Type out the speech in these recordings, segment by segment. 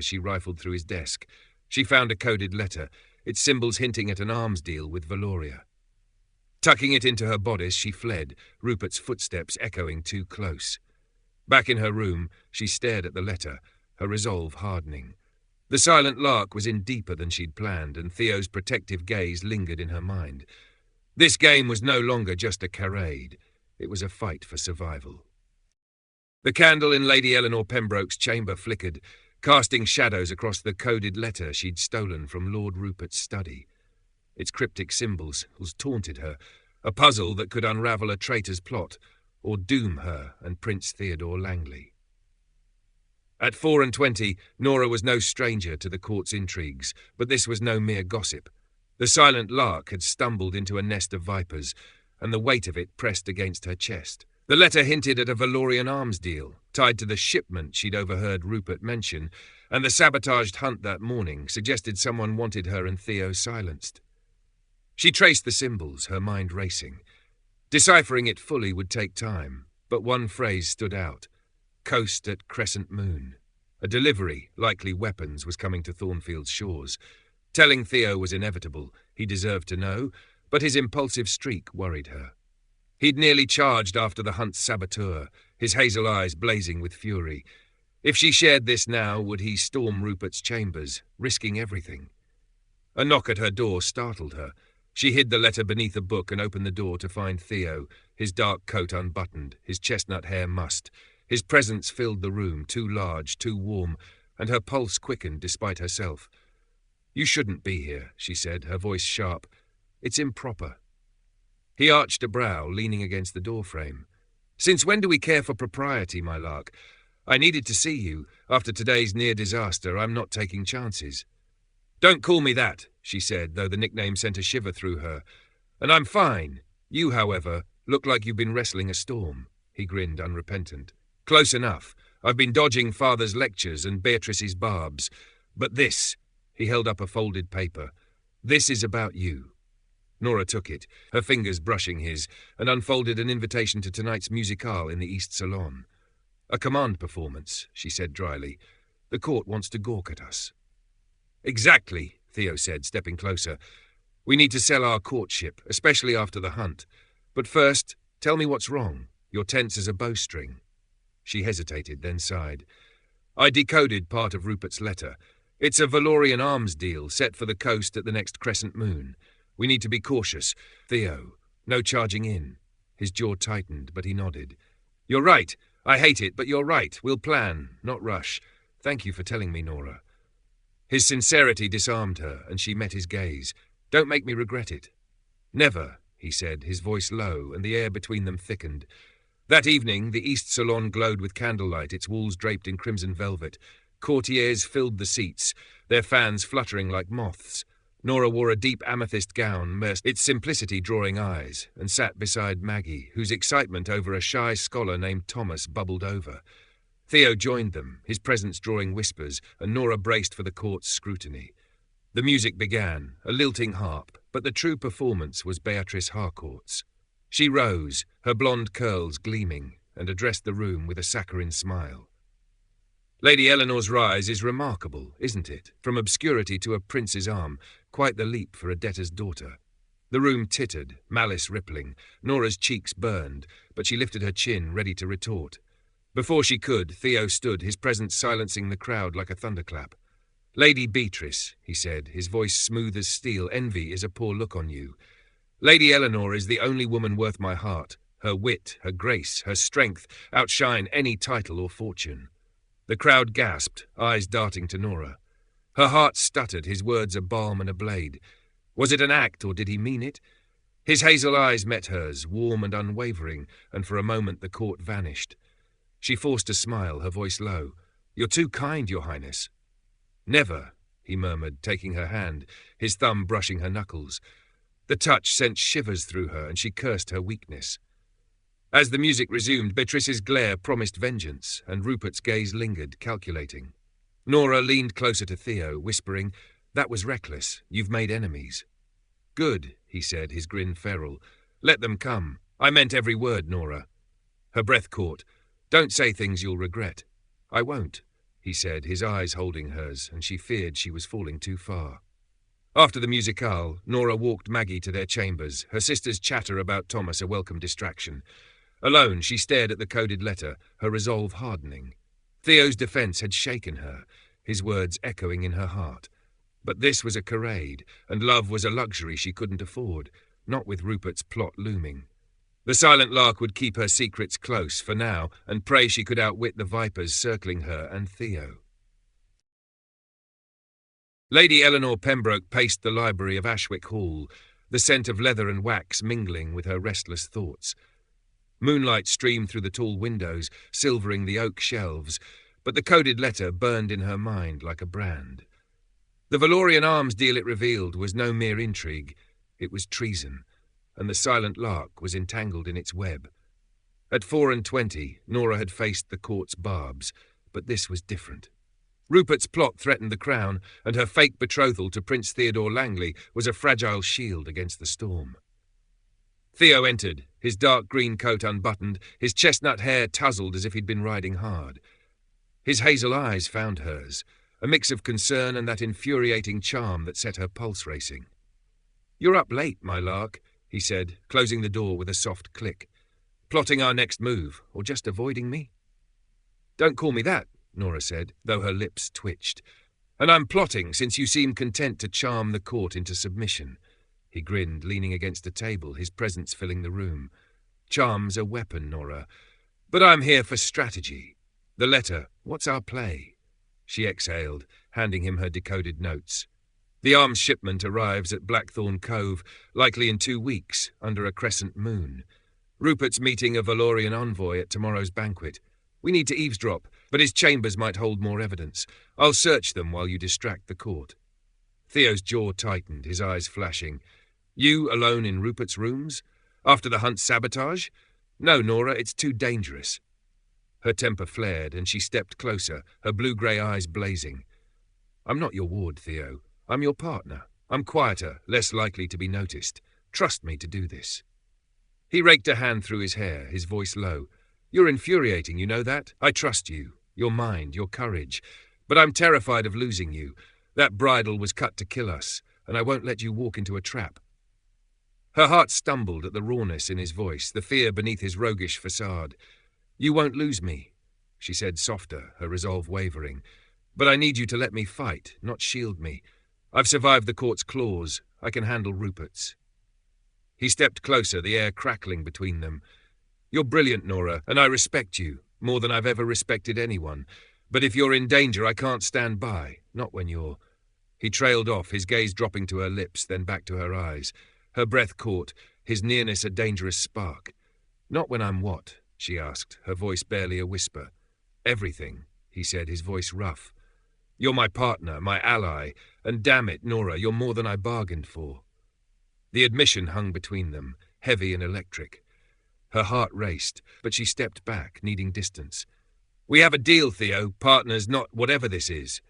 As she rifled through his desk, she found a coded letter, its symbols hinting at an arms deal with Valoria. Tucking it into her bodice, she fled, Rupert's footsteps echoing too close. Back in her room, she stared at the letter, her resolve hardening. The silent lark was in deeper than she'd planned, and Theo's protective gaze lingered in her mind. This game was no longer just a charade. It was a fight for survival. The candle in Lady Eleanor Pembroke's chamber flickered, casting shadows across the coded letter she'd stolen from Lord Rupert's study. Its cryptic symbols taunted her, a puzzle that could unravel a traitor's plot, or doom her and Prince Theodore Langley. At 24, Nora was no stranger to the court's intrigues, but this was no mere gossip. The silent lark had stumbled into a nest of vipers, and the weight of it pressed against her chest. The letter hinted at a Valorian arms deal, tied to the shipment she'd overheard Rupert mention, and the sabotaged hunt that morning suggested someone wanted her and Theo silenced. She traced the symbols, her mind racing. Deciphering it fully would take time, but one phrase stood out. Coast at Crescent Moon. A delivery, likely weapons, was coming to Thornfield's shores. Telling Theo was inevitable. He deserved to know, but his impulsive streak worried her. He'd nearly charged after the hunt's saboteur, his hazel eyes blazing with fury. If she shared this now, would he storm Rupert's chambers, risking everything? A knock at her door startled her. She hid the letter beneath a book and opened the door to find Theo, his dark coat unbuttoned, his chestnut hair mussed. His presence filled the room, too large, too warm, and her pulse quickened despite herself. "You shouldn't be here," she said, her voice sharp. "It's improper." He arched a brow, leaning against the doorframe. "Since when do we care for propriety, my lark? I needed to see you. After today's near disaster, I'm not taking chances." "Don't call me that," she said, though the nickname sent a shiver through her. "And I'm fine. You, however, look like you've been wrestling a storm." He grinned, unrepentant. "Close enough. I've been dodging Father's lectures and Beatrice's barbs. But this," he held up a folded paper, "this is about you." Nora took it, her fingers brushing his, and unfolded an invitation to tonight's musicale in the East Salon. "A command performance," she said dryly. "The court wants to gawk at us." "Exactly," Theo said, stepping closer. "We need to sell our courtship, especially after the hunt. But first, tell me what's wrong. You're tense as a bowstring." She hesitated, then sighed. "I decoded part of Rupert's letter. It's a Valorian arms deal set for the coast at the next crescent moon. We need to be cautious. Theo, no charging in." His jaw tightened, but he nodded. "You're right. I hate it, but you're right. We'll plan, not rush. Thank you for telling me, Nora." His sincerity disarmed her, and she met his gaze. "Don't make me regret it." "Never," he said, his voice low, and the air between them thickened. That evening, the East Salon glowed with candlelight, its walls draped in crimson velvet. Courtiers filled the seats, their fans fluttering like moths. Nora wore a deep amethyst gown, its simplicity drawing eyes, and sat beside Maggie, whose excitement over a shy scholar named Thomas bubbled over. Theo joined them, his presence drawing whispers, and Nora braced for the court's scrutiny. The music began, a lilting harp, but the true performance was Beatrice Harcourt's. She rose, her blonde curls gleaming, and addressed the room with a saccharine smile. "Lady Eleanor's rise is remarkable, isn't it? From obscurity to a prince's arm, quite the leap for a debtor's daughter." The room tittered, malice rippling. Nora's cheeks burned, but she lifted her chin, ready to retort. Before she could, Theo stood, his presence silencing the crowd like a thunderclap. "Lady Beatrice," he said, his voice smooth as steel, "envy is a poor look on you. Lady Eleanor is the only woman worth my heart. Her wit, her grace, her strength outshine any title or fortune." The crowd gasped, eyes darting to Nora. Her heart stuttered, his words a balm and a blade. Was it an act, or did he mean it? His hazel eyes met hers, warm and unwavering, and for a moment the court vanished. She forced a smile, her voice low. "You're too kind, Your Highness." "Never," he murmured, taking her hand, his thumb brushing her knuckles. The touch sent shivers through her, and she cursed her weakness. As the music resumed, Beatrice's glare promised vengeance, and Rupert's gaze lingered, calculating. Nora leaned closer to Theo, whispering, "That was reckless. You've made enemies." "Good," he said, his grin feral. "Let them come. I meant every word, Nora." Her breath caught. "Don't say things you'll regret." "I won't." he said, his eyes holding hers, and she feared she was falling too far. After the musicale, Nora walked Maggie to their chambers, her sister's chatter about Thomas a welcome distraction. Alone, she stared at the coded letter, her resolve hardening. Theo's defence had shaken her, his words echoing in her heart. But this was a charade, and love was a luxury she couldn't afford, not with Rupert's plot looming. The silent lark would keep her secrets close for now, and pray she could outwit the vipers circling her and Theo. Lady Eleanor Pembroke paced the library of Ashwick Hall, the scent of leather and wax mingling with her restless thoughts. Moonlight streamed through the tall windows, silvering the oak shelves, but the coded letter burned in her mind like a brand. The Valorian arms deal it revealed was no mere intrigue, it was treason, and the silent lark was entangled in its web. At 24, Nora had faced the court's barbs, but this was different. Rupert's plot threatened the crown, and her fake betrothal to Prince Theodore Langley was a fragile shield against the storm. Theo entered, his dark green coat unbuttoned, his chestnut hair tousled as if he'd been riding hard. His hazel eyes found hers, a mix of concern and that infuriating charm that set her pulse racing. "You're up late, my lark," he said, closing the door with a soft click. "Plotting our next move, or just avoiding me?" "Don't call me that," Nora said, though her lips twitched. "And I'm plotting, since you seem content to charm the court into submission." He grinned, leaning against a table, his presence filling the room. "Charm's a weapon, Nora. But I'm here for strategy. The letter, what's our play?" She exhaled, handing him her decoded notes. "The arms shipment arrives at Blackthorn Cove, likely in 2 weeks, under a crescent moon. Rupert's meeting a Valorian envoy at tomorrow's banquet. We need to eavesdrop, but his chambers might hold more evidence. I'll search them while you distract the court." Theo's jaw tightened, his eyes flashing. "You alone in Rupert's rooms? After the hunt's sabotage? No, Nora, it's too dangerous." Her temper flared, and she stepped closer, her blue-grey eyes blazing. "I'm not your ward, Theo. I'm your partner. I'm quieter, less likely to be noticed. Trust me to do this." He raked a hand through his hair, his voice low. "You're infuriating, you know that? I trust you, your mind, your courage. But I'm terrified of losing you. That bridle was cut to kill us, and I won't let you walk into a trap." Her heart stumbled at the rawness in his voice, the fear beneath his roguish facade. "You won't lose me," she said softer, her resolve wavering. "But I need you to let me fight, not shield me. I've survived the court's claws. I can handle Rupert's." He stepped closer, the air crackling between them. "You're brilliant, Nora, and I respect you, more than I've ever respected anyone. But if you're in danger, I can't stand by, not when you're—" He trailed off, his gaze dropping to her lips, then back to her eyes. Her breath caught, his nearness a dangerous spark. "Not when I'm what?" she asked, her voice barely a whisper. "Everything," he said, his voice rough. "You're my partner, my ally, and damn it, Nora, you're more than I bargained for." The admission hung between them, heavy and electric. Her heart raced, but she stepped back, needing distance. "We have a deal, Theo, partners, not whatever this is."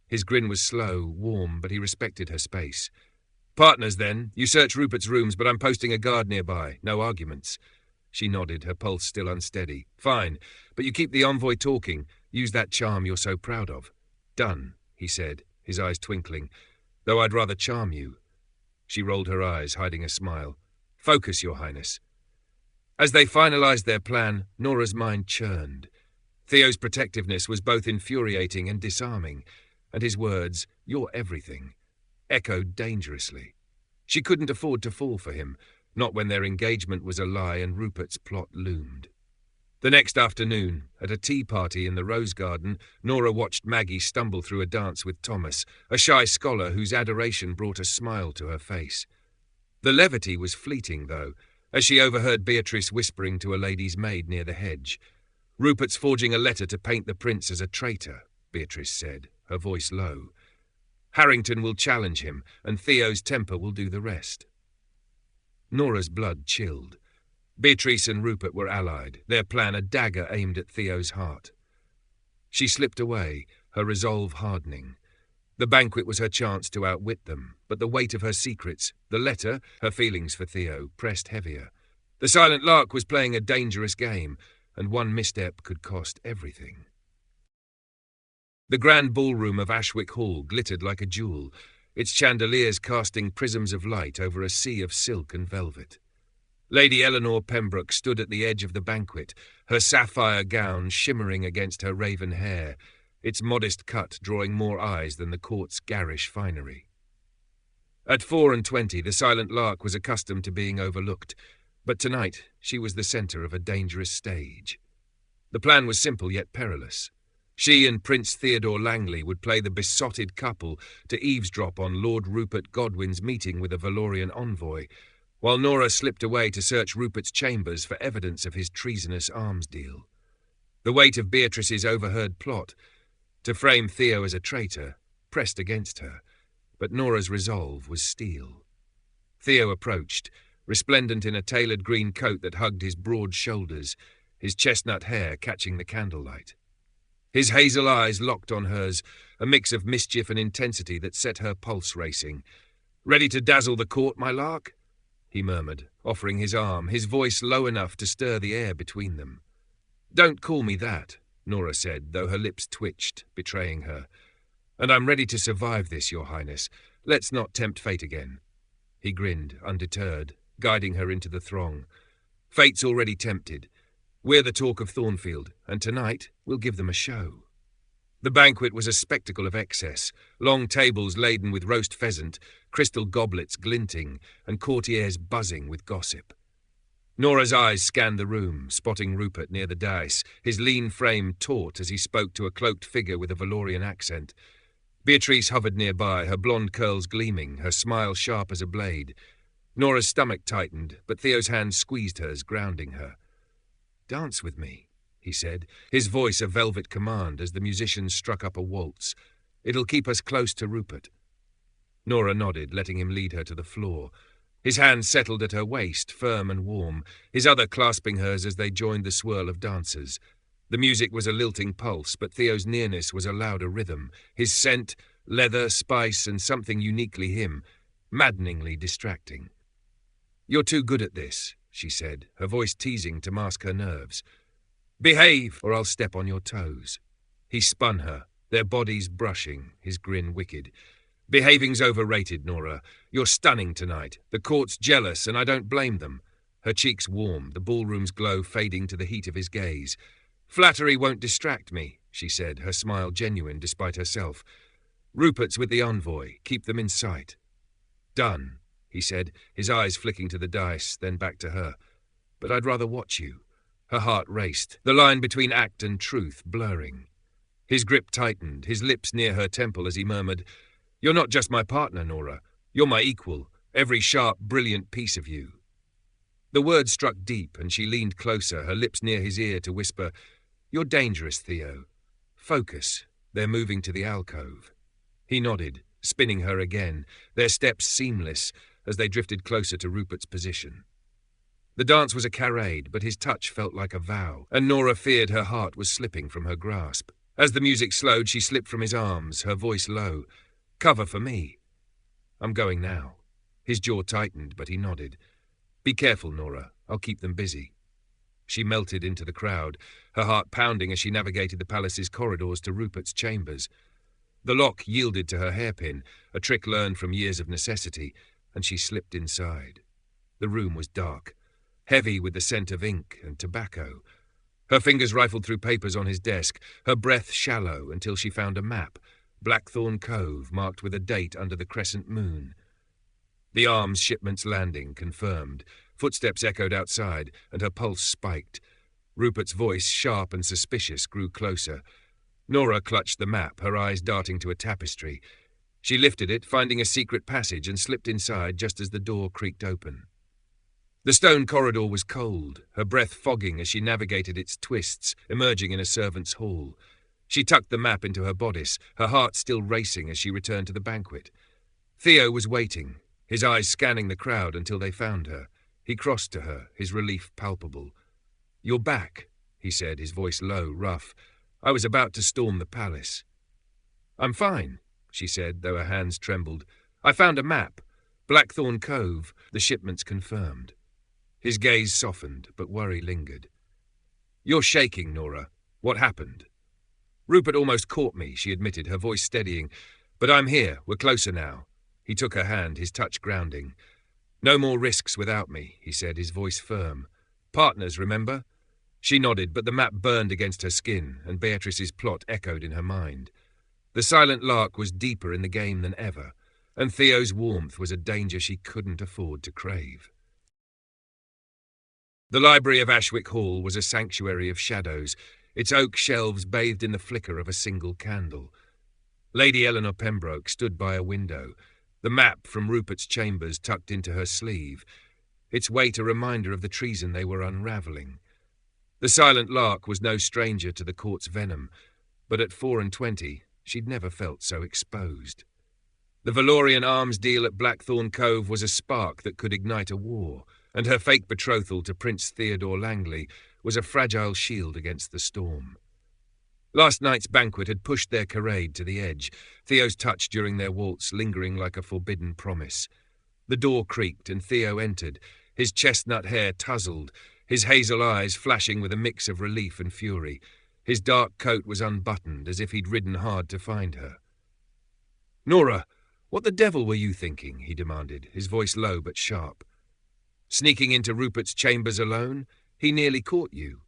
His grin was slow, warm, but he respected her space. "Partners, then. You search Rupert's rooms, but I'm posting a guard nearby. No arguments." She nodded, her pulse still unsteady. "Fine, but you keep the envoy talking. Use that charm you're so proud of." "Done," he said, his eyes twinkling. "Though I'd rather charm you." She rolled her eyes, hiding a smile. "Focus, Your Highness." As they finalized their plan, Nora's mind churned. Theo's protectiveness was both infuriating and disarming, and his words, "You're everything," echoed dangerously. She couldn't afford to fall for him, not when their engagement was a lie and Rupert's plot loomed. The next afternoon, at a tea party in the Rose Garden, Nora watched Maggie stumble through a dance with Thomas, a shy scholar whose adoration brought a smile to her face. The levity was fleeting, though, as she overheard Beatrice whispering to a lady's maid near the hedge. "Rupert's forging a letter to paint the prince as a traitor," Beatrice said, her voice low. "Harrington will challenge him, and Theo's temper will do the rest." Nora's blood chilled. Beatrice and Rupert were allied, their plan a dagger aimed at Theo's heart. She slipped away, her resolve hardening. The banquet was her chance to outwit them, but the weight of her secrets, the letter, her feelings for Theo, pressed heavier. The silent lark was playing a dangerous game, and one misstep could cost everything. The grand ballroom of Ashwick Hall glittered like a jewel, its chandeliers casting prisms of light over a sea of silk and velvet. Lady Eleanor Pembroke stood at the edge of the banquet, her sapphire gown shimmering against her raven hair, its modest cut drawing more eyes than the court's garish finery. At 24, the silent lark was accustomed to being overlooked, but tonight she was the centre of a dangerous stage. The plan was simple yet perilous. She and Prince Theodore Langley would play the besotted couple to eavesdrop on Lord Rupert Godwin's meeting with a Valorian envoy, while Nora slipped away to search Rupert's chambers for evidence of his treasonous arms deal. The weight of Beatrice's overheard plot, to frame Theo as a traitor, pressed against her, but Nora's resolve was steel. Theo approached, resplendent in a tailored green coat that hugged his broad shoulders, his chestnut hair catching the candlelight. His hazel eyes locked on hers, a mix of mischief and intensity that set her pulse racing. "Ready to dazzle the court, my lark?" he murmured, offering his arm, his voice low enough to stir the air between them. "Don't call me that," Nora said, though her lips twitched, betraying her. "And I'm ready to survive this, Your Highness. Let's not tempt fate again." He grinned, undeterred, guiding her into the throng. "Fate's already tempted. We're the talk of Thornfield, and tonight we'll give them a show." The banquet was a spectacle of excess, long tables laden with roast pheasant, crystal goblets glinting, and courtiers buzzing with gossip. Nora's eyes scanned the room, spotting Rupert near the dais, his lean frame taut as he spoke to a cloaked figure with a Valorian accent. Beatrice hovered nearby, her blonde curls gleaming, her smile sharp as a blade. Nora's stomach tightened, but Theo's hand squeezed hers, grounding her. "Dance with me," he said, his voice a velvet command as the musicians struck up a waltz. "It'll keep us close to Rupert." Nora nodded, letting him lead her to the floor. His hand settled at her waist, firm and warm, his other clasping hers as they joined the swirl of dancers. The music was a lilting pulse, but Theo's nearness was a louder rhythm, his scent, leather, spice, and something uniquely him, maddeningly distracting. "You're too good at this," she said, her voice teasing to mask her nerves. "Behave, or I'll step on your toes." He spun her, their bodies brushing, his grin wicked. "Behaving's overrated, Nora. You're stunning tonight. The court's jealous, and I don't blame them." Her cheeks warmed, the ballroom's glow fading to the heat of his gaze. "Flattery won't distract me," she said, her smile genuine despite herself. "Rupert's with the envoy. Keep them in sight." "Done," he said, his eyes flicking to the dice, then back to her. "But I'd rather watch you." Her heart raced, the line between act and truth blurring. His grip tightened, his lips near her temple as he murmured, "You're not just my partner, Nora. You're my equal, every sharp, brilliant piece of you." The words struck deep, and she leaned closer, her lips near his ear to whisper, "You're dangerous, Theo. Focus." They're moving to the alcove. He nodded, spinning her again, their steps seamless, as they drifted closer to Rupert's position. The dance was a charade, but his touch felt like a vow, and Nora feared her heart was slipping from her grasp. As the music slowed, she slipped from his arms, her voice low. "Cover for me." "I'm going now." His jaw tightened, but he nodded. "Be careful, Nora. I'll keep them busy." She melted into the crowd, her heart pounding as she navigated the palace's corridors to Rupert's chambers. The lock yielded to her hairpin, a trick learned from years of necessity, and she slipped inside. The room was dark, heavy with the scent of ink and tobacco. Her fingers rifled through papers on his desk, her breath shallow until she found a map, Blackthorn Cove, marked with a date under the crescent moon. The arms shipment's landing confirmed. Footsteps echoed outside, and her pulse spiked. Rupert's voice, sharp and suspicious, grew closer. Nora clutched the map, her eyes darting to a tapestry. She lifted it, finding a secret passage, and slipped inside just as the door creaked open. The stone corridor was cold, her breath fogging as she navigated its twists, emerging in a servant's hall. She tucked the map into her bodice, her heart still racing as she returned to the banquet. Theo was waiting, his eyes scanning the crowd until they found her. He crossed to her, his relief palpable. "You're back," he said, his voice low, rough. "I was about to storm the palace." "I'm fine," she said, though her hands trembled. "I found a map. Blackthorn Cove, the shipment's confirmed." His gaze softened, but worry lingered. "You're shaking, Nora. What happened?" Rupert almost caught me, she admitted, her voice steadying. But I'm here. We're closer now. He took her hand, his touch grounding. No more risks without me, he said, his voice firm. Partners, remember? She nodded, but the map burned against her skin, and Beatrice's plot echoed in her mind. The silent lark was deeper in the game than ever, and Theo's warmth was a danger she couldn't afford to crave. The library of Ashwick Hall was a sanctuary of shadows, its oak shelves bathed in the flicker of a single candle. Lady Eleanor Pembroke stood by a window, the map from Rupert's chambers tucked into her sleeve, its weight a reminder of the treason they were unravelling. The silent lark was no stranger to the court's venom, but at 24, she'd never felt so exposed. The Valorian arms deal at Blackthorn Cove was a spark that could ignite a war, and her fake betrothal to Prince Theodore Langley was a fragile shield against the storm. Last night's banquet had pushed their charade to the edge, Theo's touch during their waltz lingering like a forbidden promise. The door creaked and Theo entered, his chestnut hair tousled, his hazel eyes flashing with a mix of relief and fury. His dark coat was unbuttoned, as if he'd ridden hard to find her. "Nora, what the devil were you thinking?" he demanded, his voice low but sharp. "Sneaking into Rupert's chambers alone? He nearly caught you."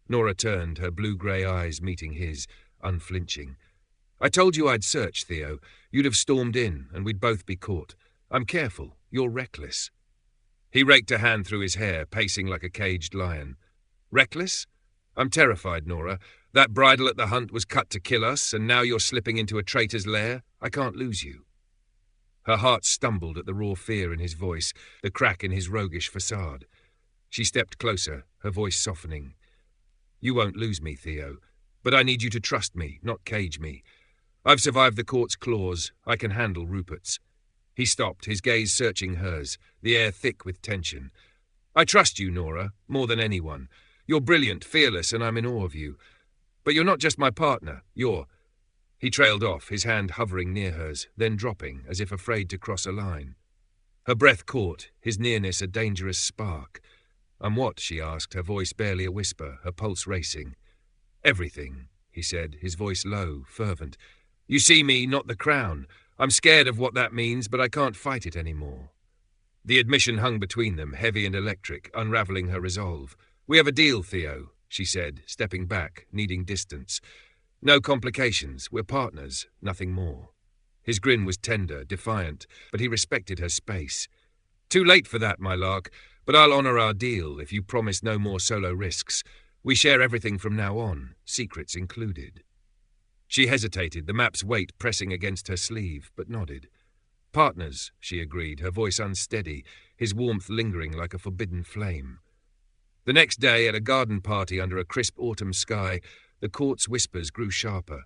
Nora turned, her blue-grey eyes meeting his, unflinching. "I told you I'd search, Theo. You'd have stormed in, and we'd both be caught. I'm careful. You're reckless." He raked a hand through his hair, pacing like a caged lion. "Reckless? I'm terrified, Nora. That bridle at the hunt was cut to kill us, and now you're slipping into a traitor's lair. I can't lose you." Her heart stumbled at the raw fear in his voice, the crack in his roguish facade. She stepped closer, her voice softening. "You won't lose me, Theo, but I need you to trust me, not cage me. I've survived the court's claws. I can handle Rupert's." He stopped, his gaze searching hers, the air thick with tension. "I trust you, Nora, more than anyone. You're brilliant, fearless, and I'm in awe of you. But you're not just my partner, you're—" He trailed off, his hand hovering near hers, then dropping, as if afraid to cross a line. Her breath caught, his nearness a dangerous spark. "I'm what?" she asked, her voice barely a whisper, her pulse racing. "Everything," he said, his voice low, fervent. "You see me, not the crown. I'm scared of what that means, but I can't fight it anymore." The admission hung between them, heavy and electric, unravelling her resolve. "We have a deal, Theo," she said, stepping back, needing distance. "No complications. We're partners, nothing more." His grin was tender, defiant, but he respected her space. "Too late for that, my lark, but I'll honour our deal if you promise no more solo risks. We share everything from now on, secrets included." She hesitated, the map's weight pressing against her sleeve, but nodded. "Partners," she agreed, her voice unsteady, his warmth lingering like a forbidden flame. The next day, at a garden party under a crisp autumn sky, the court's whispers grew sharper.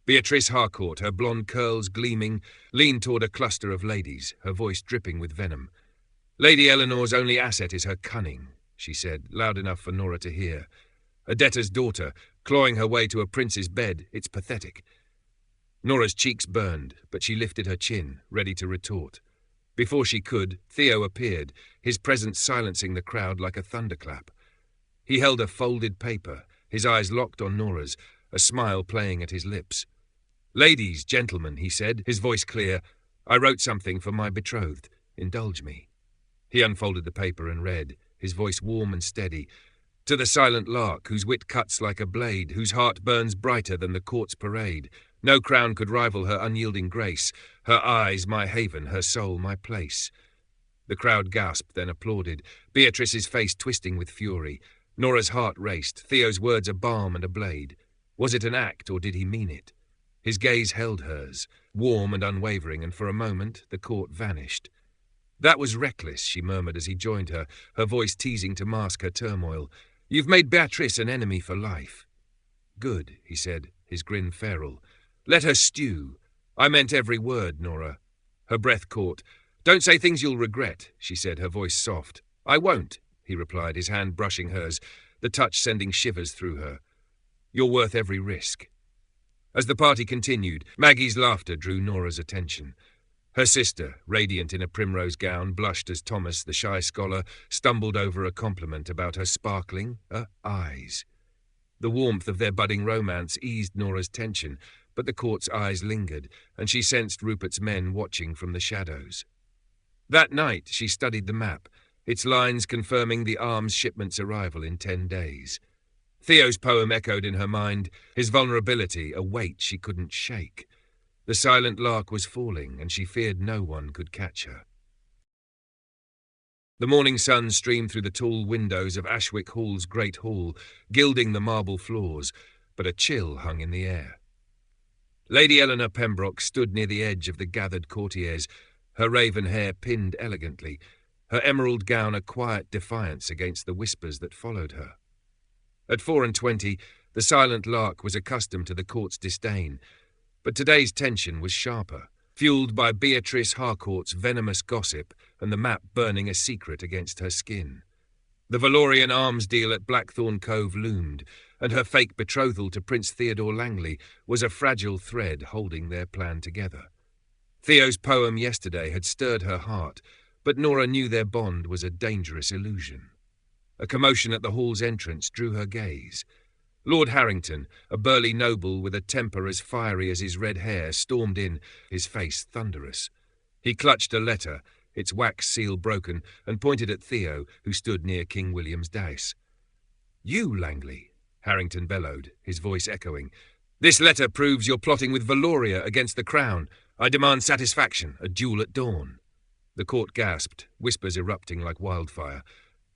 Beatrice Harcourt, her blonde curls gleaming, leaned toward a cluster of ladies, her voice dripping with venom. "Lady Eleanor's only asset is her cunning," she said, loud enough for Nora to hear. "A debtor's daughter, clawing her way to a prince's bed, it's pathetic." Nora's cheeks burned, but she lifted her chin, ready to retort. Before she could, Theo appeared, his presence silencing the crowd like a thunderclap. He held a folded paper, his eyes locked on Nora's, a smile playing at his lips. "Ladies, gentlemen," he said, his voice clear, "I wrote something for my betrothed. Indulge me." He unfolded the paper and read, his voice warm and steady. "To the silent lark, whose wit cuts like a blade, whose heart burns brighter than the court's parade. No crown could rival her unyielding grace, her eyes my haven, her soul my place." The crowd gasped, then applauded, Beatrice's face twisting with fury. Nora's heart raced, Theo's words a balm and a blade. Was it an act, or did he mean it? His gaze held hers, warm and unwavering, and for a moment the court vanished. "That was reckless," she murmured as he joined her, her voice teasing to mask her turmoil. "You've made Beatrice an enemy for life." "Good," he said, his grin feral. "Let her stew. I meant every word, Nora." Her breath caught. "Don't say things you'll regret," she said, her voice soft. "I won't," he replied, his hand brushing hers, the touch sending shivers through her. "You're worth every risk." As the party continued, Maggie's laughter drew Nora's attention. Her sister, radiant in a primrose gown, blushed as Thomas, the shy scholar, stumbled over a compliment about her sparkling eyes. The warmth of their budding romance eased Nora's tension, but the court's eyes lingered, and she sensed Rupert's men watching from the shadows. That night she studied the map, its lines confirming the arms shipment's arrival in 10 days. Theo's poem echoed in her mind, his vulnerability a weight she couldn't shake. The silent lark was falling, and she feared no one could catch her. The morning sun streamed through the tall windows of Ashwick Hall's great hall, gilding the marble floors, but a chill hung in the air. Lady Eleanor Pembroke stood near the edge of the gathered courtiers, her raven hair pinned elegantly, her emerald gown a quiet defiance against the whispers that followed her. At 24, the silent lark was accustomed to the court's disdain, but today's tension was sharper, fueled by Beatrice Harcourt's venomous gossip and the map burning a secret against her skin. The Valorian arms deal at Blackthorn Cove loomed, and her fake betrothal to Prince Theodore Langley was a fragile thread holding their plan together. Theo's poem yesterday had stirred her heart, but Nora knew their bond was a dangerous illusion. A commotion at the hall's entrance drew her gaze. Lord Harrington, a burly noble with a temper as fiery as his red hair, stormed in, his face thunderous. He clutched a letter, its wax seal broken, and pointed at Theo, who stood near King William's dais. "You, Langley," Harrington bellowed, his voice echoing. "This letter proves you're plotting with Valoria against the crown. I demand satisfaction, a duel at dawn." The court gasped, whispers erupting like wildfire.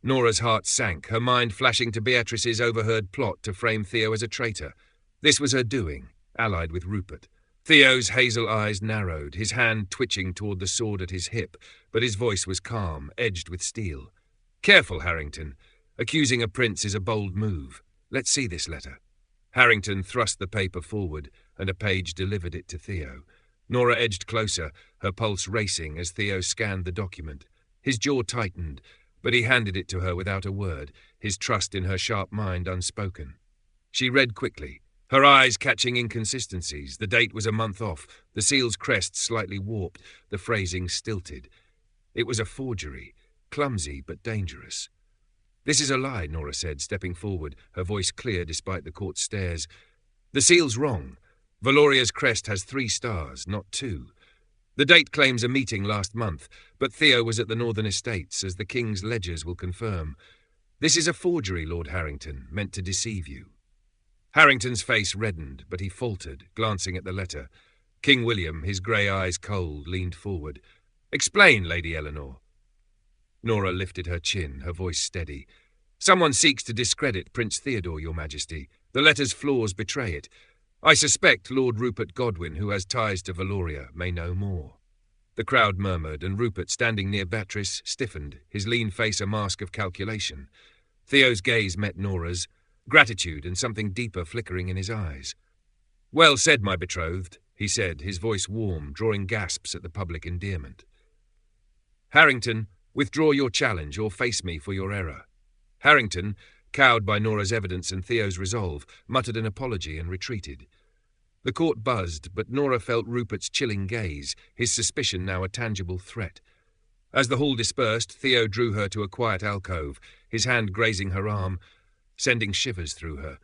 Nora's heart sank, her mind flashing to Beatrice's overheard plot to frame Theo as a traitor. This was her doing, allied with Rupert. Theo's hazel eyes narrowed, his hand twitching toward the sword at his hip, but his voice was calm, edged with steel. "Careful, Harrington. Accusing a prince is a bold move. Let's see this letter." Harrington thrust the paper forward, and a page delivered it to Theo. Nora edged closer, her pulse racing as Theo scanned the document. His jaw tightened, but he handed it to her without a word, his trust in her sharp mind unspoken. She read quickly, her eyes catching inconsistencies. The date was a month off, the seal's crest slightly warped, the phrasing stilted. It was a forgery, clumsy but dangerous. "This is a lie," Nora said, stepping forward, her voice clear despite the court's stares. "The seal's wrong. Valoria's crest has 3 stars, not 2. The date claims a meeting last month, but Theo was at the Northern Estates, as the King's ledgers will confirm. This is a forgery, Lord Harrington, meant to deceive you." Harrington's face reddened, but he faltered, glancing at the letter. King William, his grey eyes cold, leaned forward. "Explain, Lady Eleanor." Nora lifted her chin, her voice steady. "Someone seeks to discredit Prince Theodore, Your Majesty. The letter's flaws betray it. I suspect Lord Rupert Godwin, who has ties to Valoria, may know more." The crowd murmured, and Rupert, standing near Beatrice, stiffened, his lean face a mask of calculation. Theo's gaze met Nora's, gratitude and something deeper flickering in his eyes. "Well said, my betrothed," he said, his voice warm, drawing gasps at the public endearment. "Harrington, withdraw your challenge or face me for your error." Harrington, cowed by Nora's evidence and Theo's resolve, muttered an apology and retreated. The court buzzed, but Nora felt Rupert's chilling gaze, his suspicion now a tangible threat. As the hall dispersed, Theo drew her to a quiet alcove, his hand grazing her arm, sending shivers through her.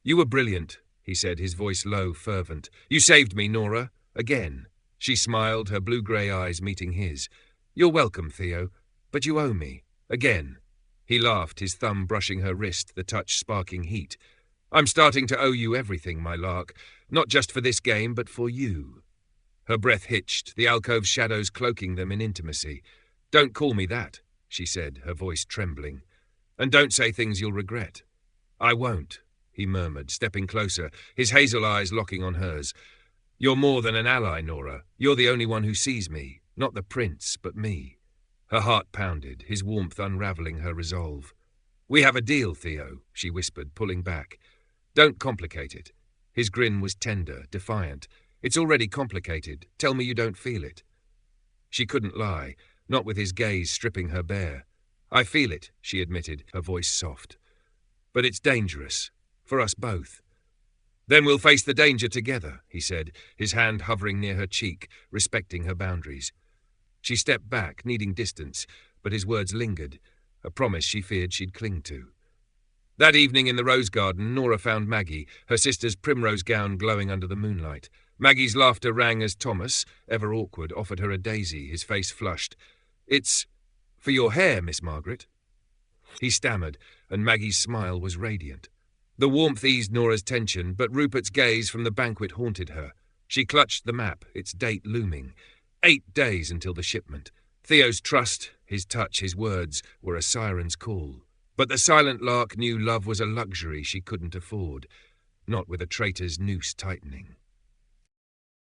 "You were brilliant," he said, his voice low, fervent. "You saved me, Nora. Again." She smiled, her blue-grey eyes meeting his. "You're welcome, Theo, but you owe me. Again." He laughed, his thumb brushing her wrist, the touch sparking heat. "I'm starting to owe you everything, my lark, not just for this game, but for you." Her breath hitched, the alcove's shadows cloaking them in intimacy. "Don't call me that," she said, her voice trembling. "And don't say things you'll regret." "I won't," he murmured, stepping closer, his hazel eyes locking on hers. "You're more than an ally, Nora. You're the only one who sees me, not the prince, but me." Her heart pounded, his warmth unravelling her resolve. "We have a deal, Theo," she whispered, pulling back. "Don't complicate it." His grin was tender, defiant. "It's already complicated. Tell me you don't feel it." She couldn't lie, not with his gaze stripping her bare. "I feel it," she admitted, her voice soft. "But it's dangerous. For us both." "Then we'll face the danger together," he said, his hand hovering near her cheek, respecting her boundaries. She stepped back, needing distance, but his words lingered, a promise she feared she'd cling to. That evening in the rose garden, Nora found Maggie, her sister's primrose gown glowing under the moonlight. Maggie's laughter rang as Thomas, ever awkward, offered her a daisy, his face flushed. "It's for your hair, Miss Margaret." He stammered, and Maggie's smile was radiant. The warmth eased Nora's tension, but Rupert's gaze from the banquet haunted her. She clutched the map, its date looming. 8 days until the shipment. Theo's trust, his touch, his words, were a siren's call. But the silent lark knew love was a luxury she couldn't afford, not with a traitor's noose tightening.